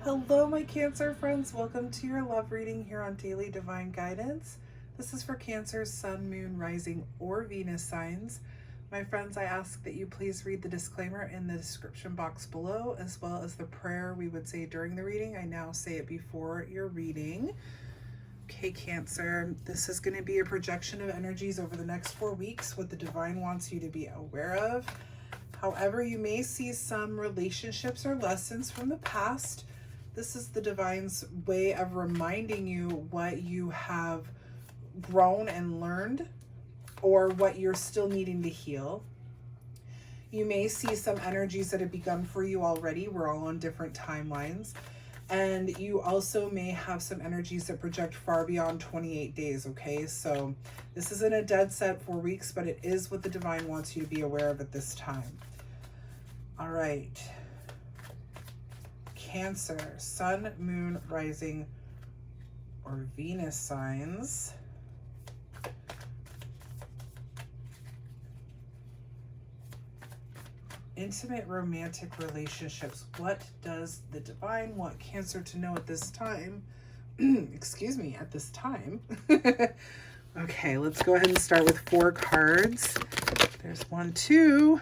Hello, my Cancer friends. Welcome to your love reading here on Daily Divine Guidance. This is for Cancer's Sun, Moon, Rising, or Venus signs. My friends, I ask that you please read the disclaimer in the description box below, as well as the prayer we would say during the reading. I now say it before your reading. Okay, Cancer, this is going to be a projection of energies over the next 4 weeks, what the Divine wants you to be aware of. However, you may see some relationships or lessons from the past. This is the Divine's way of reminding you what you have grown and learned or what you're still needing to heal. You may see some energies that have begun for you already. We're all on different timelines. And you also may have some energies that project far beyond 28 days, okay? So this isn't a dead set 4 weeks, but it is what the Divine wants you to be aware of at this time. All right. Cancer, Sun, Moon, Rising, or Venus signs. Intimate romantic relationships. What does the Divine want Cancer to know at this time? Excuse me, at this time. Okay, let's go ahead and start with 4 cards. There's 1, 2.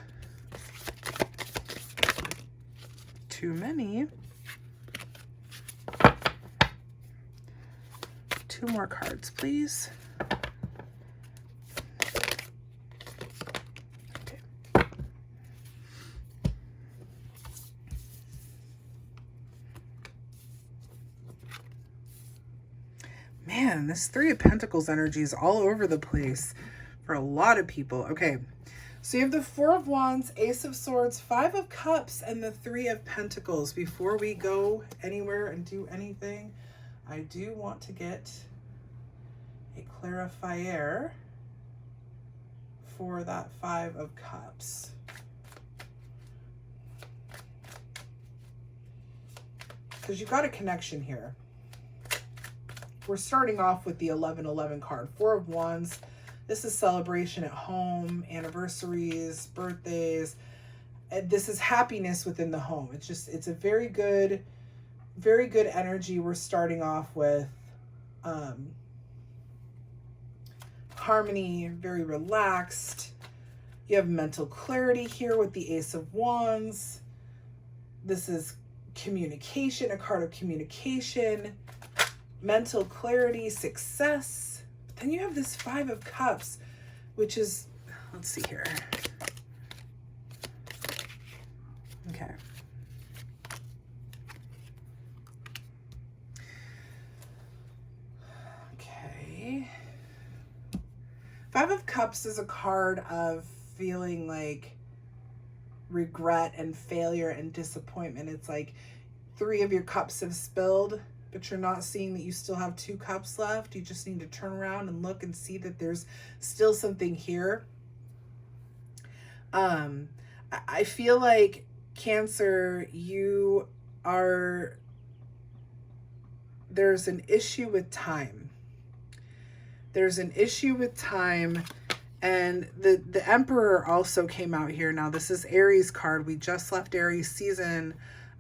Too many. 2 more cards, please. Okay. Man, this 3 of Pentacles energy is all over the place for a lot of people. Okay, so you have the 4 of Wands, Ace of Swords, 5 of Cups, and the 3 of Pentacles. Before we go anywhere and do anything, I do want to get a clarifier for that 5 of Cups. Because you've got a connection here. We're starting off with the 11-11 card. 4 of Wands. This is celebration at home, anniversaries, birthdays. And this is happiness within the home. It's a very good energy we're starting off with. Harmony, very relaxed. You have mental clarity here with the Ace of Wands. This is communication, a card of communication, mental clarity, success. But then you have this 5 of Cups, which is, let's see here. Okay. Okay. 5 of Cups is a card of feeling like regret and failure and disappointment. It's like 3 of your cups have spilled, but you're not seeing that you still have 2 cups left. You just need to turn around and look and see that there's still something here. I feel like, Cancer, there's an issue with time. There's an issue with time, and the Emperor also came out here. Now, this is Aries card. We just left Aries season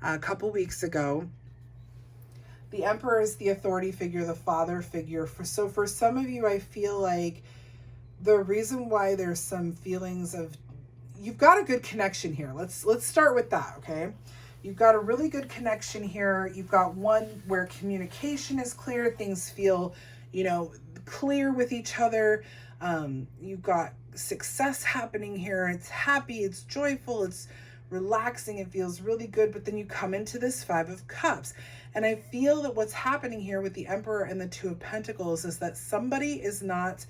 a couple weeks ago. The Emperor is the authority figure, the father figure. So for some of you, I feel like the reason why there's some feelings of, you've got a good connection here. Let's start with that, okay? You've got a really good connection here. You've got one where communication is clear. Things feel, clear with each other. You've got success happening here. It's happy, it's joyful, it's relaxing, it feels really good. But then you come into this 5 of Cups. And I feel that what's happening here with the Emperor and the 2 of Pentacles is that somebody is not,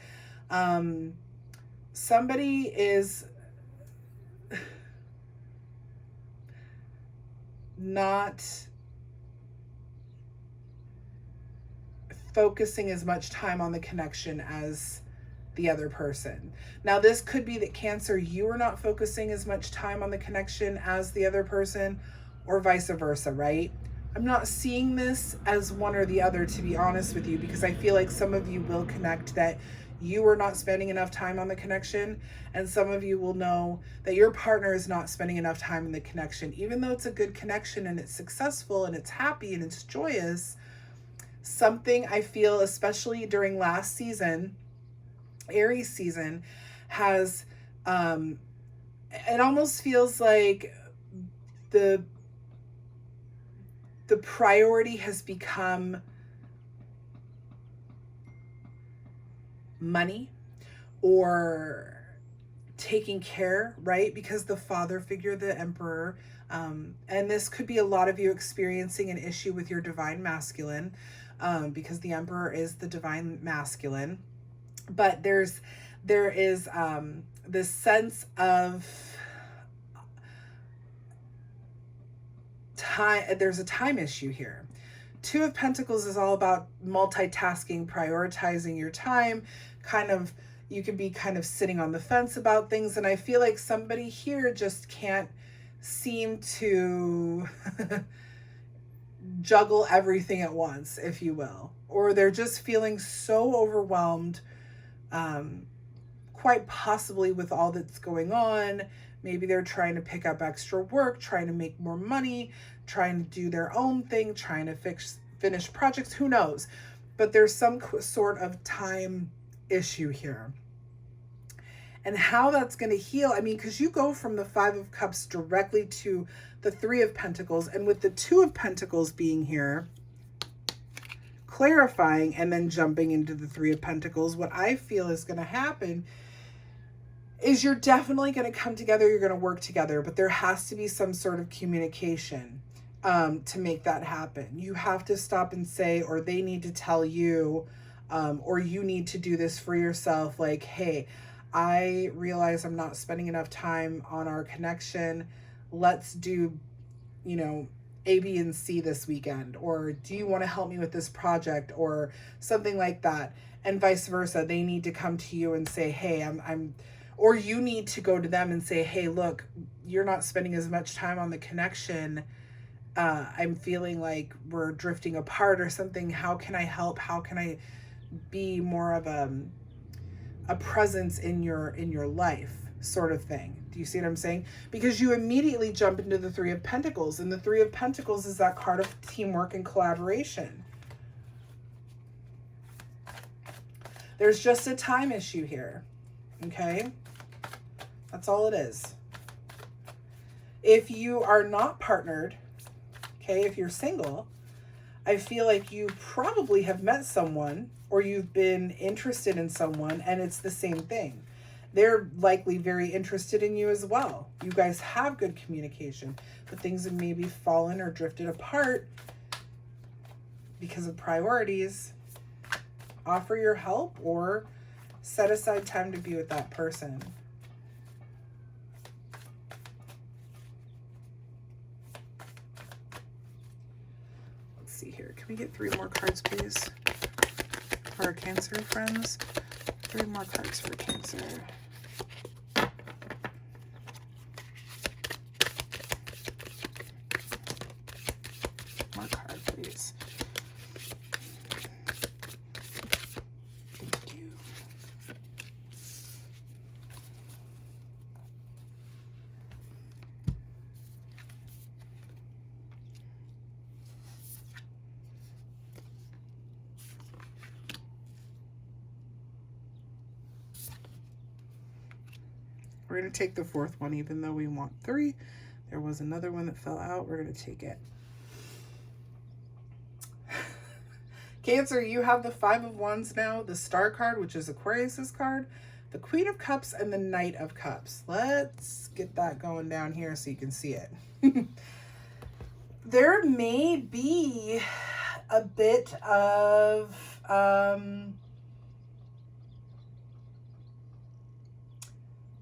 not focusing as much time on the connection as the other person. Now, this could be that, Cancer, you are not focusing as much time on the connection as the other person, or vice versa, right? I'm not seeing this as one or the other, to be honest with you, because I feel like some of you will connect that you are not spending enough time on the connection, and some of you will know that your partner is not spending enough time in the connection. Even though it's a good connection and it's successful and it's happy and it's joyous, something I feel, especially during last season, Aries season, has it almost feels like the priority has become money or taking care, right? Because the father figure, the emperor, and this could be a lot of you experiencing an issue with your divine masculine, because the emperor is the divine masculine. But there is this sense of time. There's a time issue here. Two of Pentacles is all about multitasking, prioritizing your time, kind of, you could be kind of sitting on the fence about things. And I feel like somebody here just can't seem to juggle everything at once, if you will. Or they're just feeling so overwhelmed, quite possibly with all that's going on. Maybe they're trying to pick up extra work, trying to make more money, trying to do their own thing, trying to finish projects, who knows? But there's some sort of time issue here. And how that's going to heal, I mean, because you go from the Five of Cups directly to the Three of Pentacles, and with the Two of Pentacles being here, clarifying, and then jumping into the Three of Pentacles, what I feel is going to happen is you're definitely going to come together, you're going to work together, but there has to be some sort of communication to make that happen. You have to stop and say, or they need to tell you, or you need to do this for yourself, like, hey, I realize I'm not spending enough time on our connection. Let's do, you know, A, B, and C this weekend, or do you want to help me with this project, or something like that, and vice versa. They need to come to you and say, hey, I'm or you need to go to them and say, hey, look, you're not spending as much time on the connection. I'm feeling like we're drifting apart or something. How can I help? How can I be more of a presence in your life, sort of thing? Do you see what I'm saying? Because you immediately jump into the Three of Pentacles, and the Three of Pentacles is that card of teamwork and collaboration. There's just a time issue here, okay? That's all it is. If you are not partnered, okay, if you're single, I feel like you probably have met someone, or you've been interested in someone, and it's the same thing. They're likely very interested in you as well. You guys have good communication, but things have maybe fallen or drifted apart because of priorities. Offer your help or set aside time to be with that person. Let's see here. Can we get 3 more cards, please? For our Cancer friends. 3 more cards for Cancer. More card, please. Thank you. We're going to take the 4th one, even though we want 3. There was another one that fell out. We're going to take it. Cancer, you have the 5 of Wands now, the Star card, which is Aquarius's card, the Queen of Cups, and the Knight of Cups. Let's get that going down here so you can see it. There may be a bit of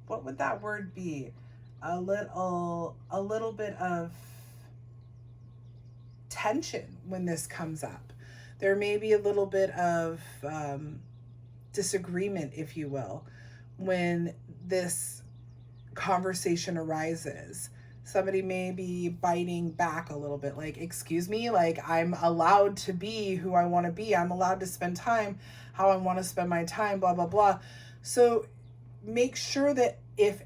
what would that word be? A little bit of tension when this comes up. There may be a little bit of disagreement, if you will, when this conversation arises. Somebody may be biting back a little bit, like, excuse me, like, I'm allowed to be who I want to be. I'm allowed to spend time how I want to spend my time, blah, blah, blah. So make sure that if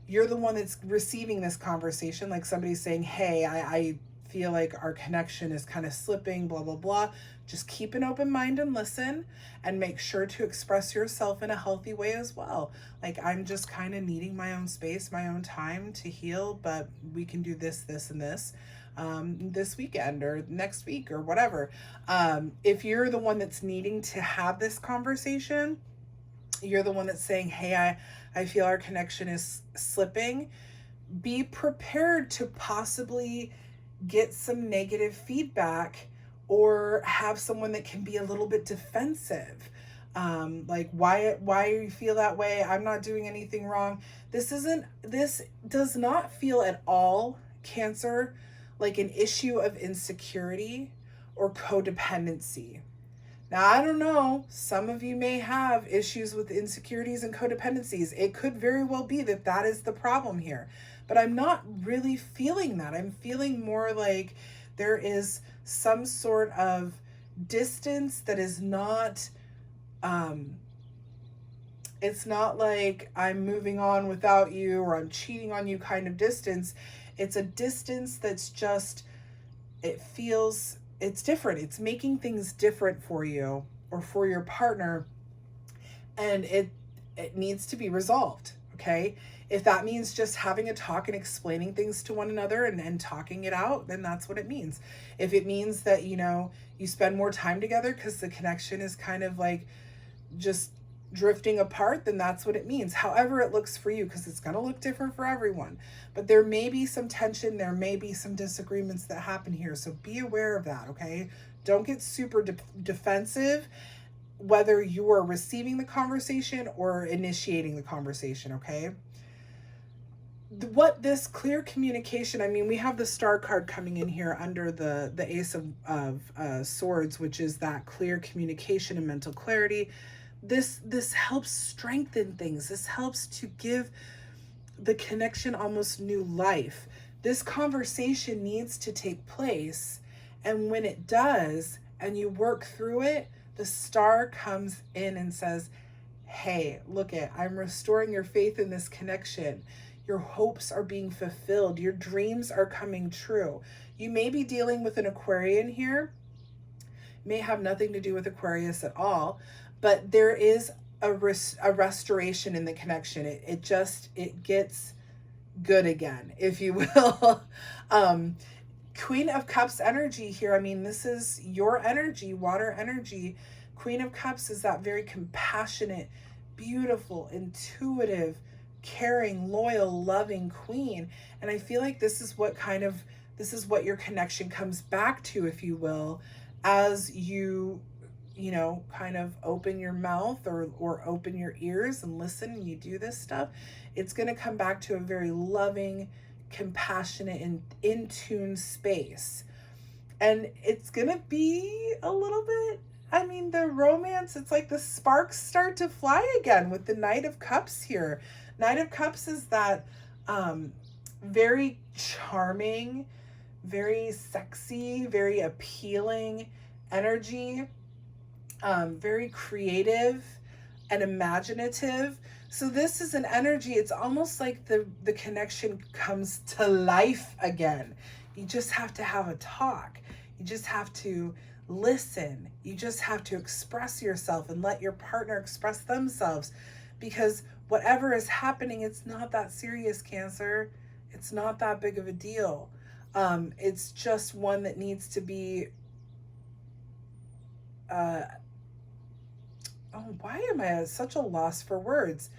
you're the one that's receiving this conversation, like somebody's saying, hey, I feel like our connection is kind of slipping, blah, blah, blah. Just keep an open mind and listen, and make sure to express yourself in a healthy way as well. Like, I'm just kind of needing my own space, my own time to heal, but we can do this, this, and this this weekend or next week or whatever. If you're the one that's needing to have this conversation, you're the one that's saying, hey, I feel our connection is slipping, be prepared to possibly get some negative feedback or have someone that can be a little bit defensive. Like, why you feel that way? I'm not doing anything wrong. This does not feel at all, Cancer, like an issue of insecurity or codependency. Now, I don't know, some of you may have issues with insecurities and codependencies. It could very well be that that is the problem here, but I'm not really feeling that. I'm feeling more like there is some sort of distance that is not, it's not like I'm moving on without you or I'm cheating on you kind of distance. It's a distance that's just, it's different. It's making things different for you or for your partner, and it needs to be resolved, okay? If that means just having a talk and explaining things to one another and talking it out, then that's what it means. If it means that, you spend more time together because the connection is kind of like just drifting apart, then that's what it means. However it looks for you, because it's going to look different for everyone. But there may be some tension, there may be some disagreements that happen here. So be aware of that, okay? Don't get super defensive, whether you are receiving the conversation or initiating the conversation, okay? What this clear communication, I mean, we have the star card coming in here under the Ace of Swords, which is that clear communication and mental clarity. This helps strengthen things. This helps to give the connection almost new life. This conversation needs to take place, and when it does, and you work through it, the star comes in and says, hey, look I'm restoring your faith in this connection. Your hopes are being fulfilled. Your dreams are coming true. You may be dealing with an Aquarian here. It may have nothing to do with Aquarius at all, but there is a restoration in the connection. It gets good again, if you will. Queen of Cups energy here. I mean, this is your energy, water energy. Queen of Cups is that very compassionate, beautiful, intuitive, caring, loyal, loving queen. And I feel like this is what your connection comes back to, if you will, as you kind of open your mouth or open your ears and listen and you do this stuff. It's going to come back to a very loving, compassionate, and in tune space. And it's going to be a little bit, I mean, the romance, it's like the sparks start to fly again with the Knight of Cups here. Knight of Cups is that very charming, very sexy, very appealing energy. Very creative and imaginative. So this is an energy, it's almost like the connection comes to life again. You just have to have a talk. You just have to listen. You just have to express yourself and let your partner express themselves, because whatever is happening, it's not that serious, Cancer. It's not that big of a deal. It's just one that needs to be why am I at such a loss for words?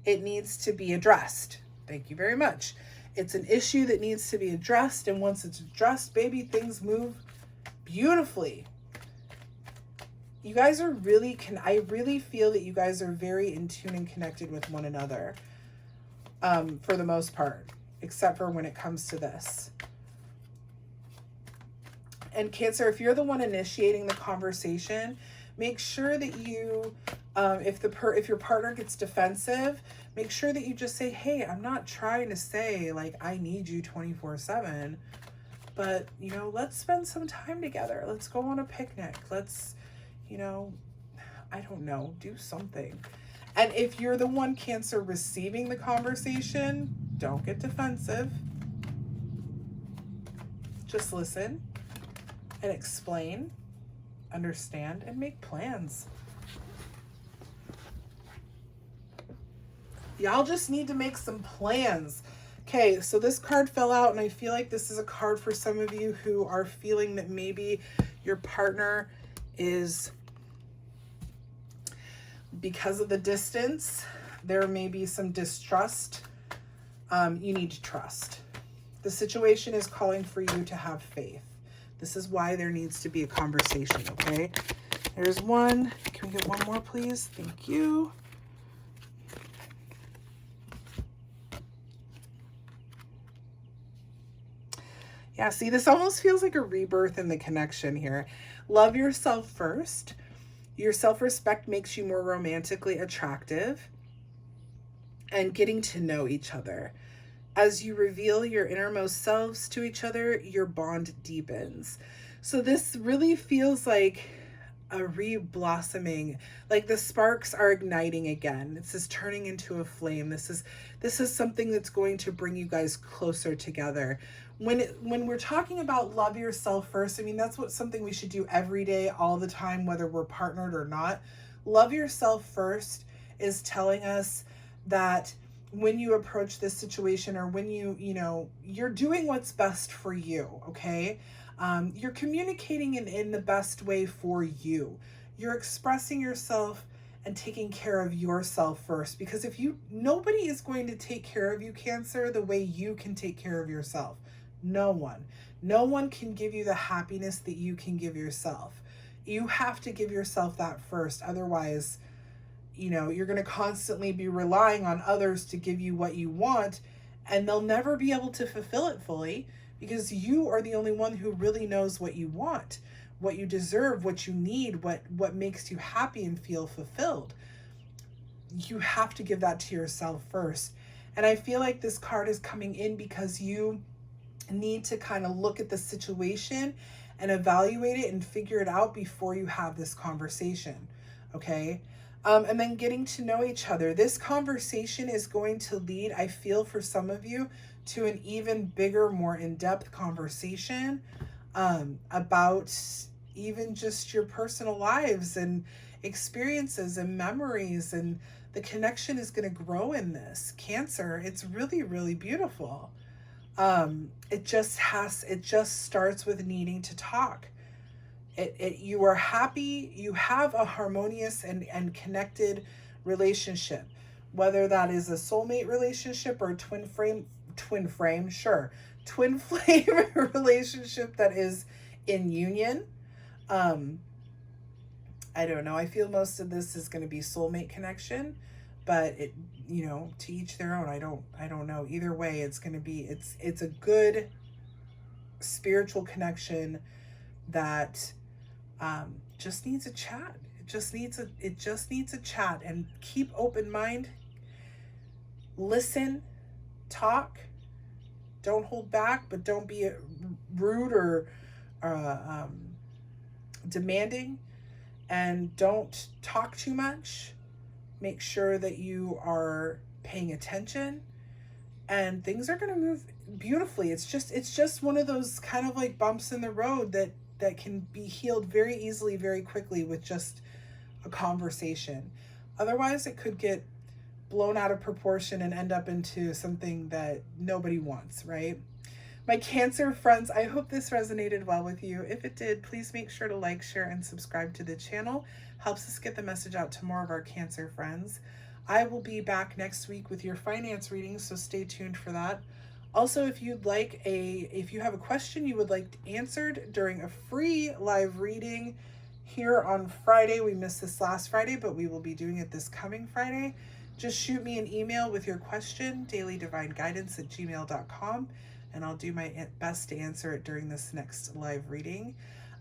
It needs to be addressed. Thank you very much. It's an issue that needs to be addressed, and once it's addressed, baby, things move beautifully. You guys are I really feel that you guys are very in tune and connected with one another, for the most part, except for when it comes to this. And Cancer, if you're the one initiating the conversation, Make sure that you, if your partner gets defensive, make sure that you just say, hey, I'm not trying to say like I need you 24/7, but you know, let's spend some time together. Let's go on a picnic. Let's, you know, I don't know, do something. And if you're the one, Cancer, receiving the conversation, don't get defensive. Just listen and explain, understand, and make plans. Y'all just need to make some plans. Okay, so this card fell out, and I feel like this is a card for some of you who are feeling that maybe your partner is, because of the distance, there may be some distrust. You need to trust. The situation is calling for you to have faith. This is why there needs to be a conversation, okay? There's one. Can we get one more, please? Thank you. Yeah, see, this almost feels like a rebirth in the connection here. Love yourself first. Your self-respect makes you more romantically attractive, and getting to know each other. As you reveal your innermost selves to each other, your bond deepens. So this really feels like a re-blossoming, like the sparks are igniting again. This is turning into a flame. This is something that's going to bring you guys closer together. When we're talking about love yourself first, I mean, that's something we should do every day, all the time, whether we're partnered or not. Love yourself first is telling us that when you approach this situation, or when you're doing what's best for you, okay? You're communicating in the best way for you. You're expressing yourself and taking care of yourself first, because nobody is going to take care of you, Cancer, the way you can take care of yourself. No one can give you the happiness that you can give yourself. You have to give yourself that first. Otherwise, you're going to constantly be relying on others to give you what you want, and they'll never be able to fulfill it fully, because you are the only one who really knows what you want, what you deserve, what you need, what makes you happy and feel fulfilled. You have to give that to yourself first. And I feel like this card is coming in because you need to kind of look at the situation and evaluate it and figure it out before you have this conversation, okay? And then getting to know each other. This conversation is going to lead, I feel, for some of you, to an even bigger, more in-depth conversation about even just your personal lives and experiences and memories, and the connection is going to grow in this. Cancer, it's really, really beautiful. It just starts with needing to talk. You are happy, you have a harmonious and connected relationship, whether that is a soulmate relationship or a twin flame relationship that is in union. I don't know. I feel most of this is going to be soulmate connection, but to each their own. I don't know. Either way, it's going to be, it's a good spiritual connection that just needs a chat. It just needs a chat, and keep open mind. Listen, talk. Don't hold back, but don't be rude or demanding, and don't talk too much. Make sure that you are paying attention, and things are going to move beautifully. It's just one of those kind of like bumps in the road that can be healed very easily, very quickly, with just a conversation. Otherwise, it could get blown out of proportion and end up into something that nobody wants, right? My Cancer friends, I hope this resonated well with you. If it did, please make sure to like, share, and subscribe to the channel. Helps us get the message out to more of our Cancer friends. I will be back next week with your finance readings, so stay tuned for that. Also, if you have a question you would like answered during a free live reading here on Friday, we missed this last Friday, but we will be doing it this coming Friday. Just shoot me an email with your question, dailydivineguidance@gmail.com, and I'll do my best to answer it during this next live reading.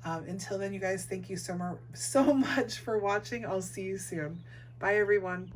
Until then, you guys, thank you so much for watching. I'll see you soon. Bye, everyone.